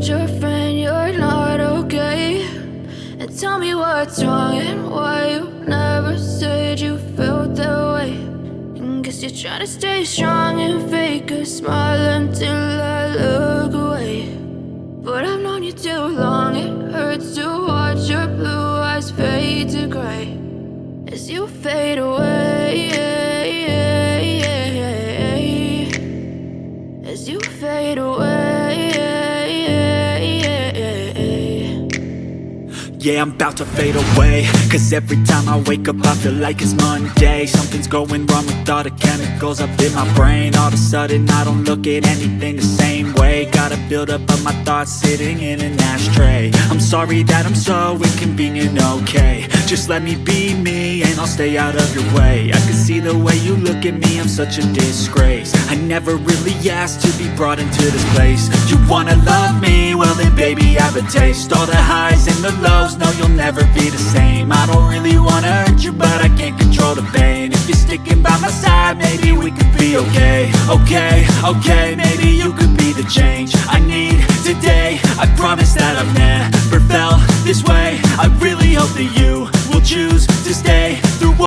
told your friend you're not okay? And tell me what's wrong and why you never said you felt that way. And guess you're trying to stay strong and fake a smile until I look away. But I've known you too long, it hurts to watch your blue eyes fade to gray as you fade away, as you fade away. Yeah, I'm about to fade away, cause every time I wake up I feel like it's Monday. Something's going wrong with all the chemicals up in my brain. All of a sudden I don't look at anything the same way. Got a buildup of my thoughts sitting in an ashtray. I'm sorry that I'm so inconvenient, okay? Just let me be me and I'll stay out of your way. I can see the way you look at me, I'm such a disgrace. I never really asked to be brought into this place. You wanna love me? Well then baby have a taste. All the highs and the lows, no, you'll never be the same. I don't really wanna hurt you, but I can't control the pain. If you're sticking by my side, maybe we could be okay. Okay, maybe you could be the change I need today. I promise that I've never felt this way. I really hope that you will choose to stay.